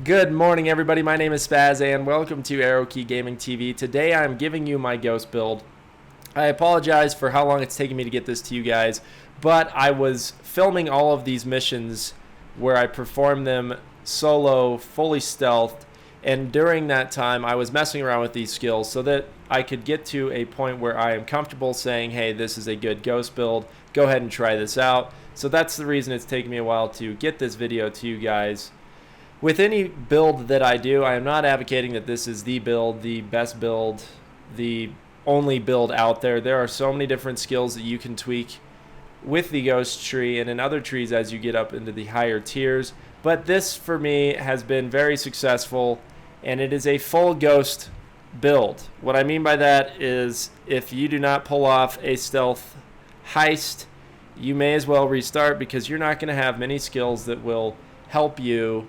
Good morning, everybody. My name is Spaz, and welcome to Arrow Key Gaming TV. Today, I'm giving you my ghost build. I apologize for how long it's taken me to get this to you guys, but I was filming all of these missions where I performed them solo, fully stealthed, and during that time, I was messing around with these skills so that I could get to a point where I am comfortable saying, hey, this is a good ghost build. Go ahead and try this out. So that's the reason it's taken me a while to get this video to you guys. With any build that I do, I am not advocating that this is the build, the best build, the only build out there. There are so many different skills that you can tweak with the ghost tree and in other trees as you get up into the higher tiers. But this, for me, has been very successful, and it is a full ghost build. What I mean by that is if you do not pull off a stealth heist, you may as well restart because you're not going to have many skills that will help you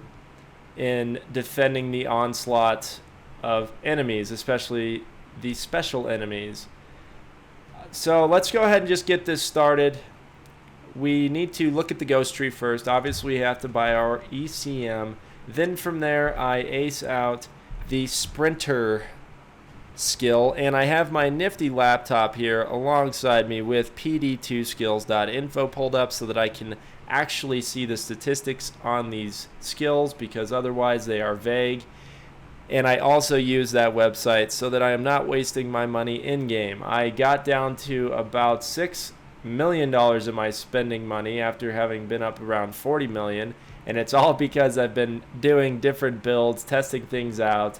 in defending the onslaught of enemies, especially the special enemies. So let's go ahead and just get this started. We need to look at the ghost tree first. Obviously, we have to buy our ECM. Then from there, I ace out the sprinter skill, and I have my nifty laptop here alongside me with pd2skills.info pulled up so that I can actually see the statistics on these skills, because otherwise they are vague. And I also use that website so that I am not wasting my money in game. I got down to about $6 million in my spending money after having been up around 40 million, and it's all because I've been doing different builds, testing things out.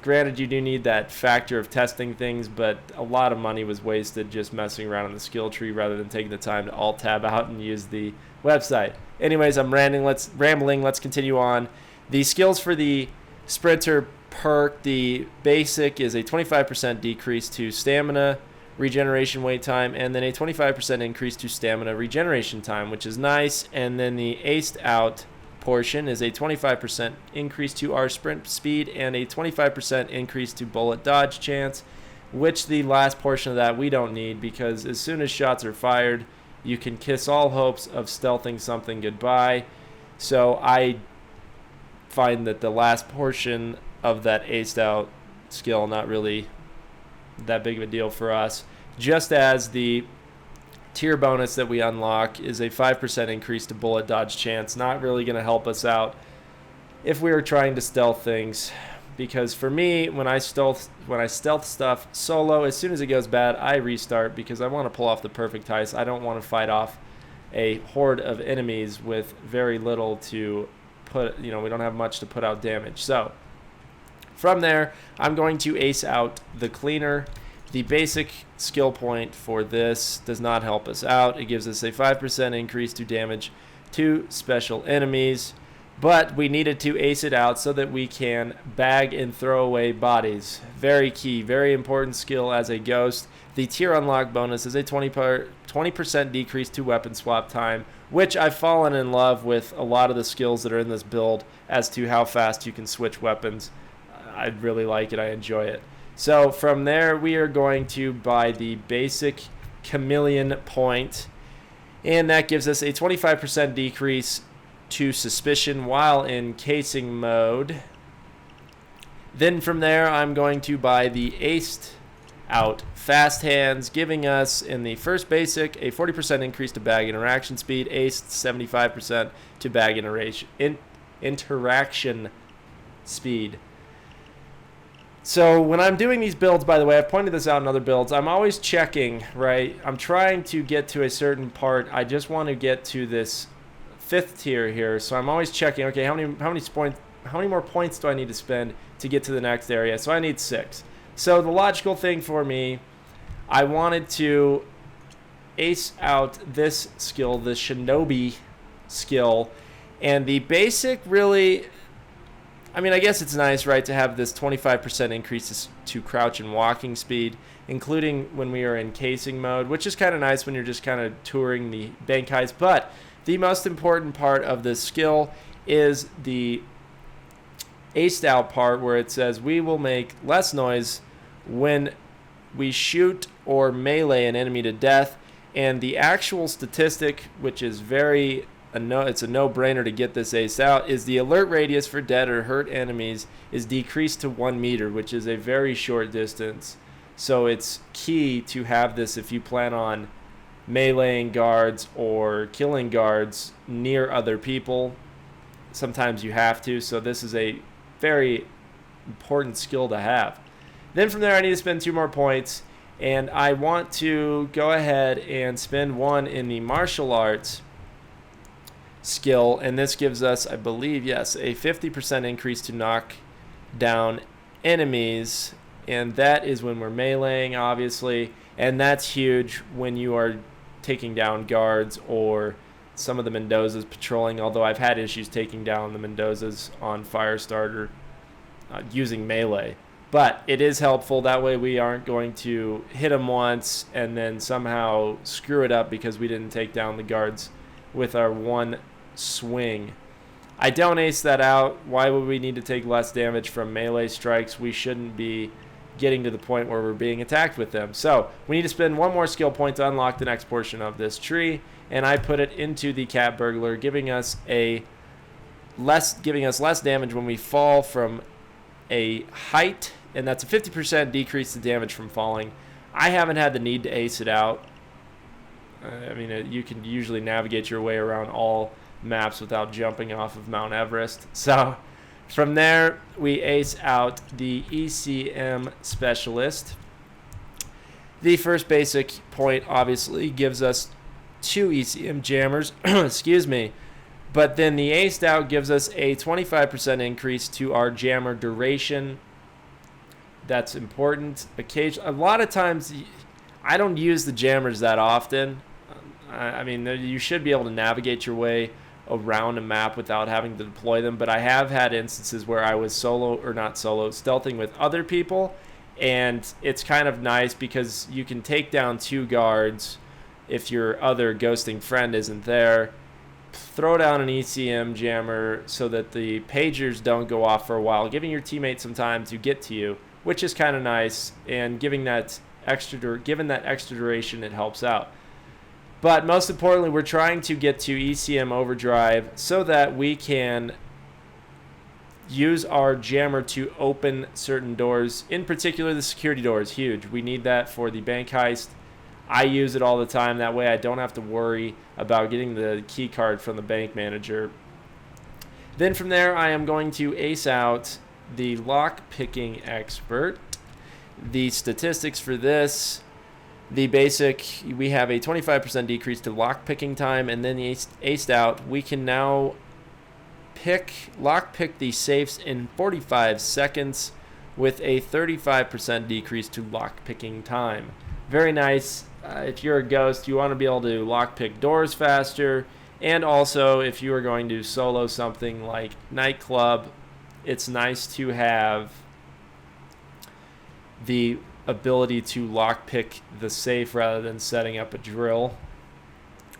Granted, you do need that factor of testing things, but a lot of money was wasted just messing around on the skill tree rather than taking the time to alt tab out and use the website. Anyways, I'm rambling. Let's continue on. The skills for the sprinter perk, the basic is a 25% decrease to stamina regeneration wait time, and then a 25% increase to stamina regeneration time, which is nice. And then the aced out portion is a 25% increase to our sprint speed and a 25% increase to bullet dodge chance, which the last portion of that we don't need, because as soon as shots are fired, you can kiss all hopes of stealthing something goodbye. So I find that the last portion of that aced out skill not really that big of a deal for us, just as the tier bonus that we unlock is a 5% increase to bullet dodge chance. Not really going to help us out if we were trying to stealth things, because for me, when I stealth stuff solo, as soon as it goes bad, I restart because I want to pull off the perfect heist. I don't want to fight off a horde of enemies with very little to put, we don't have much to put out damage. So from there, I'm going to ace out the cleaner. The basic skill point for this does not help us out. It gives us a 5% increase to damage to special enemies, but we needed to ace it out so that we can bag and throw away bodies. Very key, very important skill as a ghost. The tier unlock bonus is a 20% decrease to weapon swap time, which I've fallen in love with a lot of the skills that are in this build as to how fast you can switch weapons. I really like it. I enjoy it. So from there, we are going to buy the basic chameleon point, and that gives us a 25% decrease to suspicion while in casing mode. Then from there, I'm going to buy the aced out fast hands, giving us in the first basic a 40% increase to bag interaction speed, aced 75% to bag interaction speed. So when I'm doing these builds, by the way, I've pointed this out in other builds, I'm always checking, right? I'm trying to get to a certain part. I just want to get to this 5th tier here. So I'm always checking, okay, how many more points do I need to spend to get to the next area? So I need 6. So the logical thing for me, I wanted to ace out this skill, the shinobi skill, and the basic really, I guess it's nice, right, to have this 25% increase to crouch and walking speed, including when we are in casing mode, which is kind of nice when you're just kind of touring the bank heist. But the most important part of this skill is the aced out part, where it says we will make less noise when we shoot or melee an enemy to death. And the actual statistic, which is very it's a no-brainer to get this ace out, is the alert radius for dead or hurt enemies is decreased to 1 meter, which is a very short distance. So it's key to have this if you plan on meleeing guards or killing guards near other people. Sometimes you have to, so this is a very important skill to have. Then from there I need to spend 2 more points, and I want to go ahead and spend 1 in the martial arts skill, and this gives us, I believe, yes, a 50% increase to knock down enemies, and that is when we're meleeing, obviously, and that's huge when you are taking down guards or some of the Mendozas patrolling, although I've had issues taking down the Mendozas on Firestarter using melee. But it is helpful. That way we aren't going to hit them once and then somehow screw it up because we didn't take down the guards with our 1 swing. I don't ace that out. Why would we need to take less damage from melee strikes? We shouldn't be getting to the point where we're being attacked with them. So we need to spend 1 more skill point to unlock the next portion of this tree, and I put it into the Cat Burglar, giving us less damage when we fall from a height, and that's a 50% decrease to damage from falling. I haven't had the need to ace it out. I mean, you can usually navigate your way around all maps without jumping off of Mount Everest. So from there, we ace out the ECM Specialist. The first basic point obviously gives us 2 ECM jammers, excuse me, but then the aced out gives us a 25% increase to our jammer duration. That's important. A lot of times, I don't use the jammers that often. I mean, you should be able to navigate your way around a map without having to deploy them, but I have had instances where I was stealthing with other people, and it's kind of nice because you can take down 2 guards if your other ghosting friend isn't there, throw down an ECM jammer so that the pagers don't go off for a while, giving your teammate some time to get to you, which is kind of nice, and given that extra duration, it helps out. But most importantly, we're trying to get to ECM Overdrive so that we can use our jammer to open certain doors. In particular, the security door is huge. We need that for the bank heist. I use it all the time. That way I don't have to worry about getting the key card from the bank manager. Then from there, I am going to ace out the lock-picking expert. The statistics for this, the basic, we have a 25% decrease to lock-picking time, and then the aced out, we can now lock-pick the safes in 45 seconds with a 35% decrease to lock-picking time. Very nice. If you're a ghost, you want to be able to lock-pick doors faster, and also if you are going to solo something like Nightclub, it's nice to have the ability to lockpick the safe rather than setting up a drill.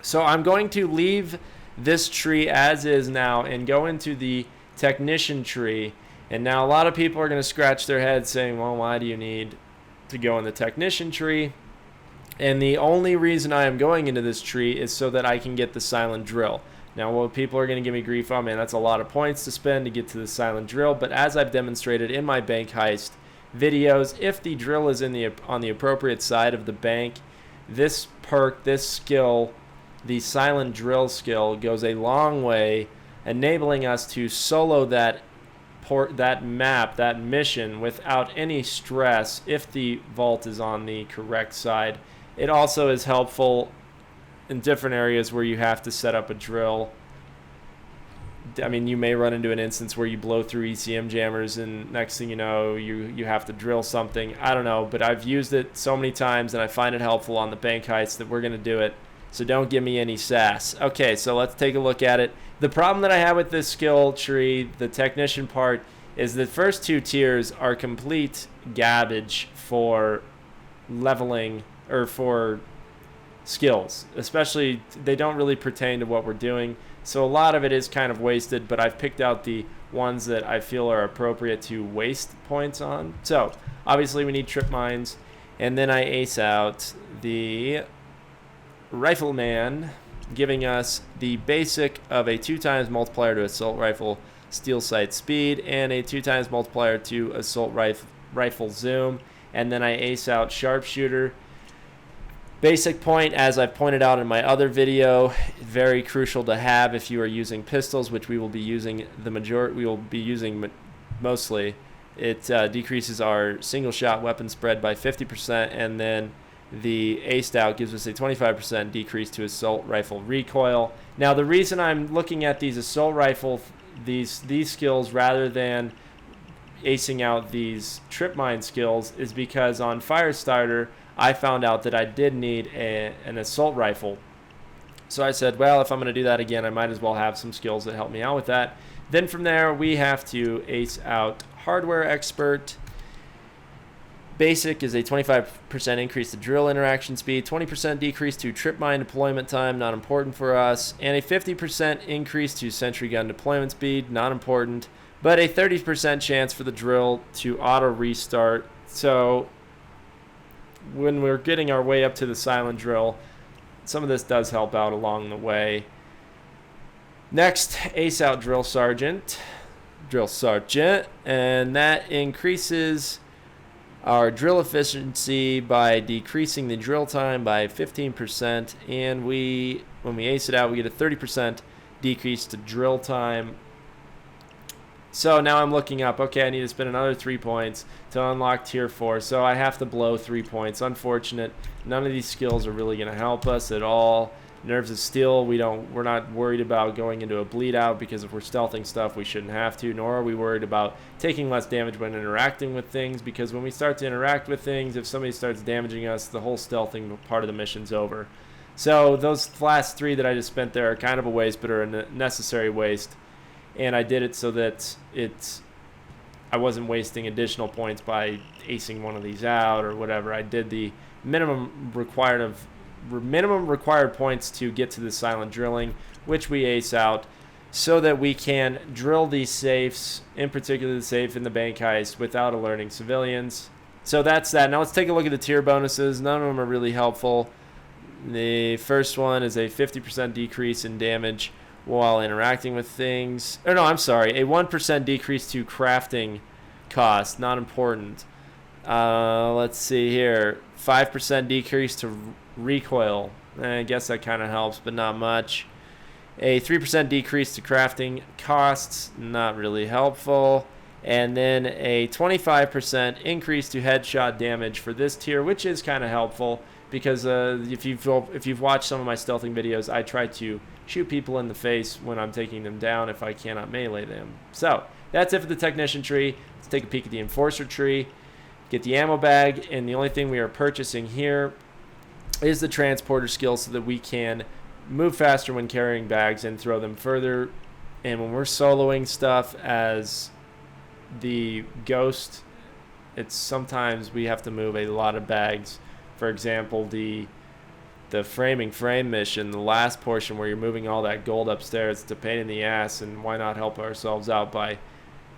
So I'm going to leave this tree as is now and go into the technician tree. And now a lot of people are going to scratch their heads saying, well, why do you need to go in the technician tree? And the only reason I am going into this tree is so that I can get the silent drill. Now, what people are going to give me grief on, man, that's a lot of points to spend to get to the silent drill. But as I've demonstrated in my bank heist videos, if the drill is on the appropriate side of the bank, this perk, this skill, the silent drill skill, goes a long way, enabling us to solo that map, that mission, without any stress if the vault is on the correct side. It also is helpful in different areas where you have to set up a drill. I mean, you may run into an instance where you blow through ECM jammers and next thing you know, you have to drill something. I don't know, but I've used it so many times and I find it helpful on the bank heist that we're going to do it. So don't give me any sass. Okay, so let's take a look at it. The problem that I have with this skill tree, the technician part, is the first 2 tiers are complete garbage for leveling or for skills. Especially, they don't really pertain to what we're doing. So a lot of it is kind of wasted, but I've picked out the ones that I feel are appropriate to waste points on. So obviously we need trip mines, and then I ace out the rifleman, giving us the basic of a 2x multiplier to assault rifle steel sight speed and a 2x multiplier to assault rifle zoom. And then I ace out sharpshooter. Basic point, as I've pointed out in my other video, very crucial to have if you are using pistols, which we will be using mostly. It decreases our single shot weapon spread by 50%, and then the aced out gives us a 25% decrease to assault rifle recoil. Now, the reason I'm looking at these assault rifle these skills rather than acing out these trip mine skills is because on Firestarter I found out that I did need an assault rifle. So I said, well, if I'm going to do that again, I might as well have some skills that help me out with that. Then from there, we have to ace out hardware expert. Basic is a 25% increase to drill interaction speed, 20% decrease to trip mine deployment time, not important for us, and a 50% increase to sentry gun deployment speed, not important, but a 30% chance for the drill to auto restart. So when we're getting our way up to the silent drill, some of this does help out along the way. Next, ace out drill sergeant, and that increases our drill efficiency by decreasing the drill time by 15%, and when we ace it out, we get a 30% decrease to drill time. So now I'm looking up, okay, I need to spend another 3 points to unlock tier 4, so I have to blow 3 points. Unfortunate. None of these skills are really going to help us at all. Nerves of Steel, we're not worried about going into a bleed out, because if we're stealthing stuff, we shouldn't have to, nor are we worried about taking less damage when interacting with things, because when we start to interact with things, if somebody starts damaging us, the whole stealthing part of the mission's over. So those last 3 that I just spent there are kind of a waste, but are a necessary waste. And I did it so that I wasn't wasting additional points by acing one of these out or whatever. I did the minimum required points to get to the silent drilling, which we ace out, so that we can drill these safes, in particular the safe in the bank heist, without alerting civilians. So that's that. Now let's take a look at the tier bonuses. None of them are really helpful. The first one is a 50% decrease in damage while interacting with things. Or no, I'm sorry, a 1% decrease to crafting cost, not important. Let's see here, 5% decrease to recoil. I guess that kind of helps, but not much. A 3% decrease to crafting costs, not really helpful. And then a 25% increase to headshot damage for this tier, which is kind of helpful, because if you've watched some of my stealthing videos, I try to shoot people in the face when I'm taking them down if I cannot melee them. So that's it for the technician tree. Let's take a peek at the enforcer tree. Get the ammo bag, and the only thing we are purchasing here is the transporter skill, so that we can move faster when carrying bags and throw them further. And when we're soloing stuff as the ghost, it's sometimes we have to move a lot of bags. For example, the framing frame mission, the last portion where you're moving all that gold upstairs, it's a pain in the ass, and why not help ourselves out by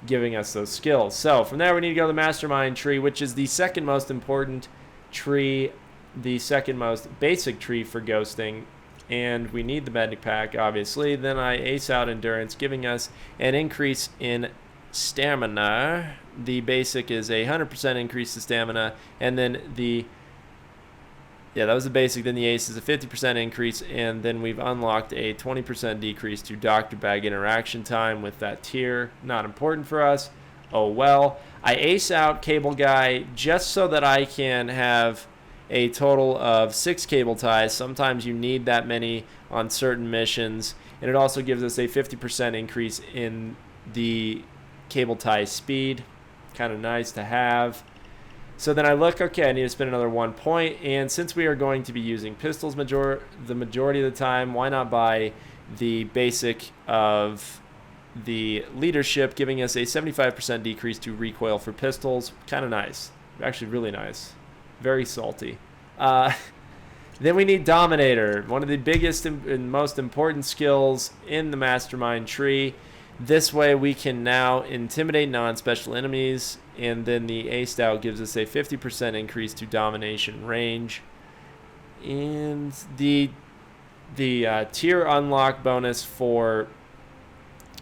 giving us those skills. So from there, we need to go to the Mastermind tree, which is the second most important tree, the second most basic tree for ghosting, and we need the medic pack, obviously. Then I ace out endurance, giving us an increase in stamina. The basic is a 100% increase to stamina, and then that was the basic. Then the ace is a 50% increase, and then we've unlocked a 20% decrease to doctor bag interaction time with that tier. Not important for us. Oh well. I ace out cable guy just so that I can have a total of 6 cable ties. Sometimes you need that many on certain missions, and it also gives us a 50% increase in the cable tie speed. Kind of nice to have. So then I look, okay, I need to spend another 1 point, and since we are going to be using pistols the majority of the time, why not buy the basic of the leadership, giving us a 75% decrease to recoil for pistols. Kind of nice. Actually really nice. Very salty. Then we need Dominator, one of the biggest and most important skills in the Mastermind tree. This way we can now intimidate non-special enemies, and then the aced out gives us a 50% increase to domination range. And the The tier unlock bonus for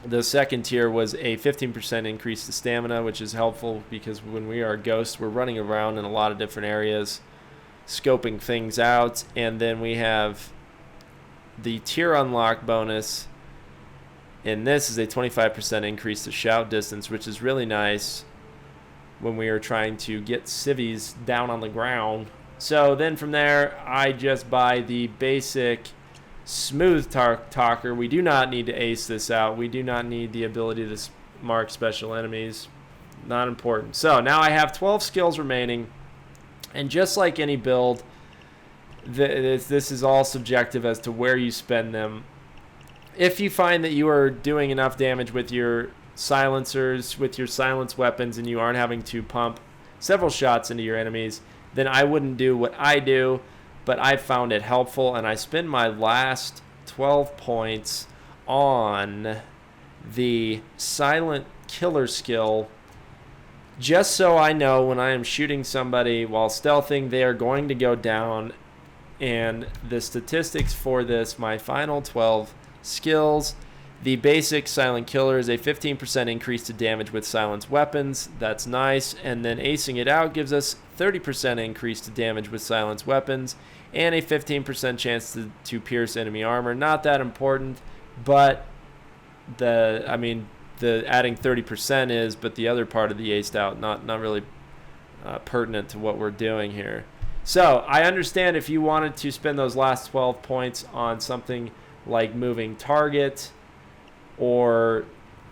the second tier was a 15% increase to stamina, which is helpful because when we are ghosts, we're running around in a lot of different areas, scoping things out. And then we have the tier unlock bonus, and this is a 25% increase to shout distance, which is really nice when we are trying to get civvies down on the ground. So then from there, I just buy the basic smooth talker. We do not need to ace this out. We do not need the ability to mark special enemies. Not important. So now I have 12 skills remaining, and just like any build, this is all subjective as to where you spend them. If you find that you are doing enough damage with your silencers, with your silence weapons, and you aren't having to pump several shots into your enemies, then I wouldn't do what I do. But I found it helpful, and I spend my last 12 points on the silent killer skill, just so I know when I am shooting somebody while stealthing, they are going to go down. And the statistics for this, my final 12 skills, the basic silent killer is a 15% increase to damage with silenced weapons. That's nice. And then acing it out gives us 30% increase to damage with silenced weapons and a 15% chance to pierce enemy armor. Not that important, but the adding 30% is, but the other part of the aced out, not really pertinent to what we're doing here. So I understand if you wanted to spend those last 12 points on something like moving target, or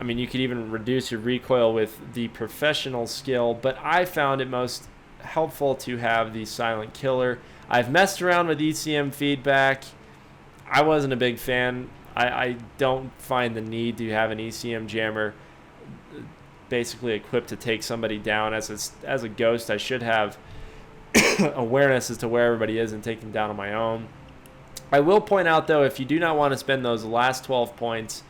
you could even reduce your recoil with the professional skill, but I found it most helpful to have the silent killer. I've messed around with ECM feedback. I wasn't a big fan. I don't find the need to have an ECM jammer basically equipped to take somebody down. As a ghost, I should have awareness as to where everybody is and take them down on my own. I will point out, though, if you do not want to spend those last 12 points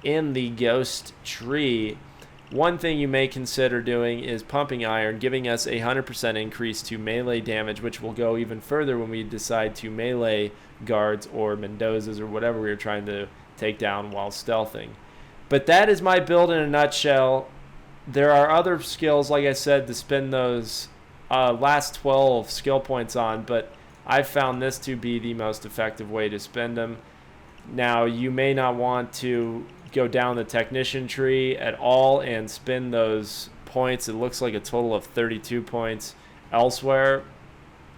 in the ghost tree, one thing you may consider doing is pumping iron, giving us a 100% increase to melee damage, which will go even further when we decide to melee guards or Mendozas or whatever we are trying to take down while stealthing. But that is my build in a nutshell. There are other skills, like I said, to spend those last 12 skill points on, but I found this to be the most effective way to spend them. Now, you may not want to go down the technician tree at all and spend those points. It looks like a total of 32 points elsewhere.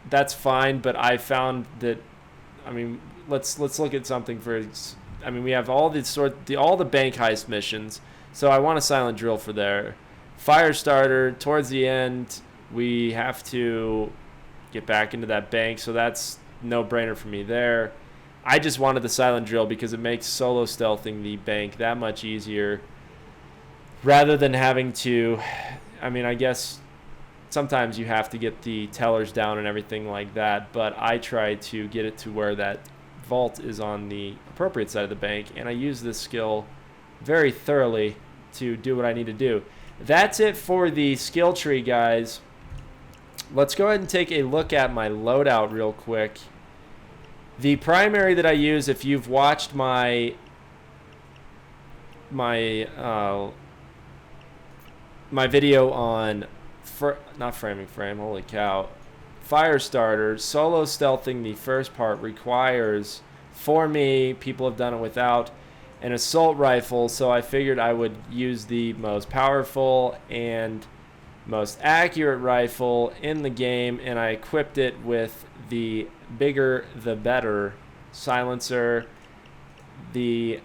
That's fine, but I found that, let's look at something for, we have all the bank heist missions, so I want a silent drill for there. Firestarter, towards the end, we have to get back into that bank, so that's no-brainer for me there. I just wanted the silent drill because it makes solo stealthing the bank that much easier rather than having to, I guess sometimes you have to get the tellers down and everything like that, but I try to get it to where that vault is on the appropriate side of the bank, and I use this skill very thoroughly to do what I need to do. That's it for the skill tree, guys. Let's go ahead and take a look at my loadout real quick. The primary that I use, if you've watched my video on not framing frame, holy cow, Firestarter, solo stealthing the first part requires, for me, people have done it without an assault rifle, so I figured I would use the most powerful and most accurate rifle in the game, and I equipped it with the bigger the better silencer, the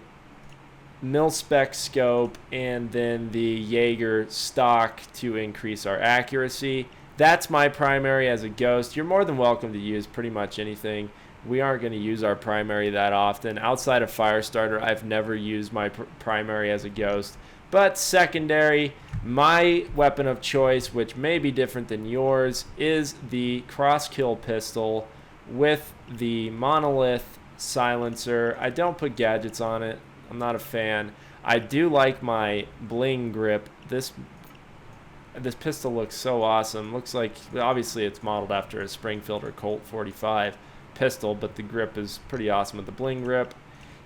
mil-spec scope, and then the Jaeger stock to increase our accuracy. That's my primary as a ghost. You're more than welcome to use pretty much anything. We aren't going to use our primary that often. Outside of Firestarter, I've never used my primary as a ghost. But secondary, my weapon of choice, which may be different than yours, is the cross-kill pistol with the monolith silencer. I don't put gadgets on it. I'm not a fan. I do like my bling grip. This pistol looks so awesome. Looks like, obviously it's modeled after a Springfield or Colt 45, pistol, but the grip is pretty awesome with the bling grip.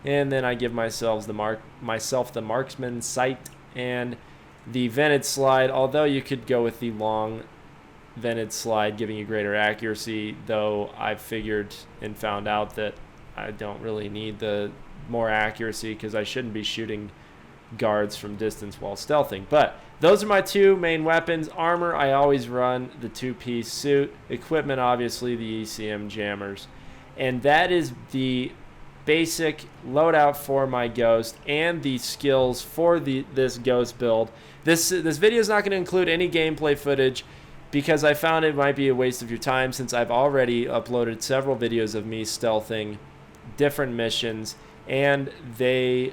And then I give myself the marksman sight and the vented slide, although you could go with the long vented slide giving you greater accuracy, though I've figured and found out that I don't really need the more accuracy because I shouldn't be shooting guards from distance while stealthing. But those are my two main weapons. Armor, I always run the two-piece suit. Equipment, obviously the ECM jammers. And that is the basic loadout for my Ghost and the skills for this Ghost build. This video is not going to include any gameplay footage because I found it might be a waste of your time since I've already uploaded several videos of me stealthing different missions, and they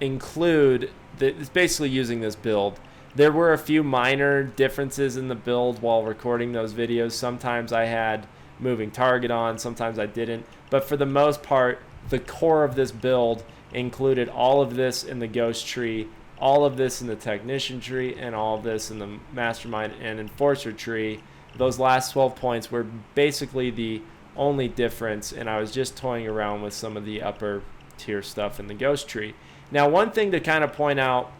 include it's basically using this build. There were a few minor differences in the build while recording those videos. Sometimes I had moving target on, sometimes I didn't, but for the most part the core of this build included all of this in the Ghost tree, all of this in the Technician tree, and all of this in the Mastermind and Enforcer tree. Those last 12 points were basically the only difference, and I was just toying around with some of the upper tier stuff in the Ghost tree. Now, one thing to kind of point out,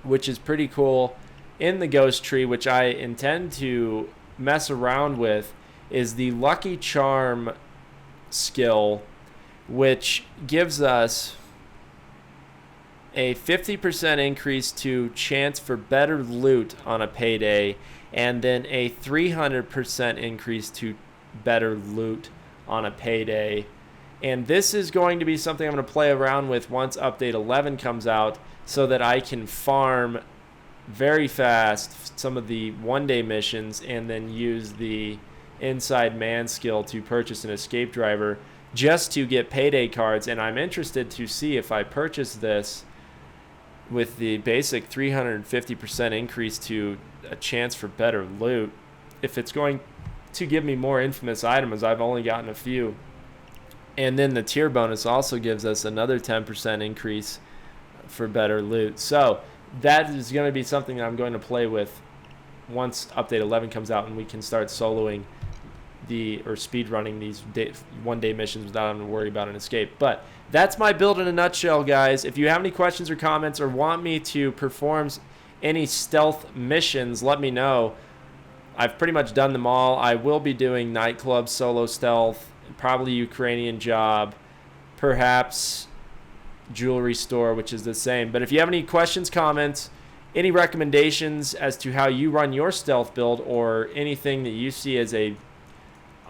which is pretty cool in the Ghost tree, which I intend to mess around with, is the Lucky Charm skill, which gives us a 50% increase to chance for better loot on a Payday, and then a 300% increase to better loot on a Payday. And this is going to be something I'm going to play around with once update 11 comes out, so that I can farm very fast some of the one-day missions and then use the inside man skill to purchase an escape driver just to get Payday cards. And I'm interested to see if I purchase this with the basic 350% increase to a chance for better loot, if it's going to give me more infamous items. I've only gotten a few. And then the tier bonus also gives us another 10% increase for better loot. So that is going to be something that I'm going to play with once update 11 comes out and we can start soloing or speed running these one-day missions without having to worry about an escape. But that's my build in a nutshell, guys. If you have any questions or comments or want me to perform any stealth missions, let me know. I've pretty much done them all. I will be doing nightclub solo stealth, probably Ukrainian job, perhaps jewelry store, which is the same. But if you have any questions, comments, any recommendations as to how you run your stealth build, or anything that you see as a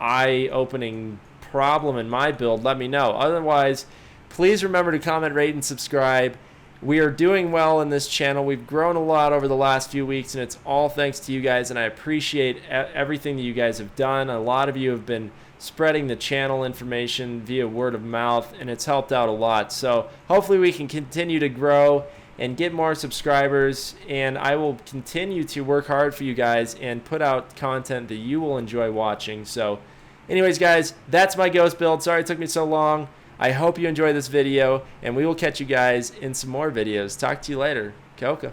eye-opening problem in my build, let me know. Otherwise, please remember to comment, rate, and subscribe. We are doing well in this channel. We've grown a lot over the last few weeks, and it's all thanks to you guys, and I appreciate everything that you guys have done. A lot of you have been spreading the channel information via word of mouth, and it's helped out a lot. So hopefully we can continue to grow and get more subscribers, and I will continue to work hard for you guys and put out content that you will enjoy watching. So anyways, guys, that's my Ghost build. Sorry it took me so long. I hope you enjoyed this video, and we will catch you guys in some more videos. Talk to you later. Coca.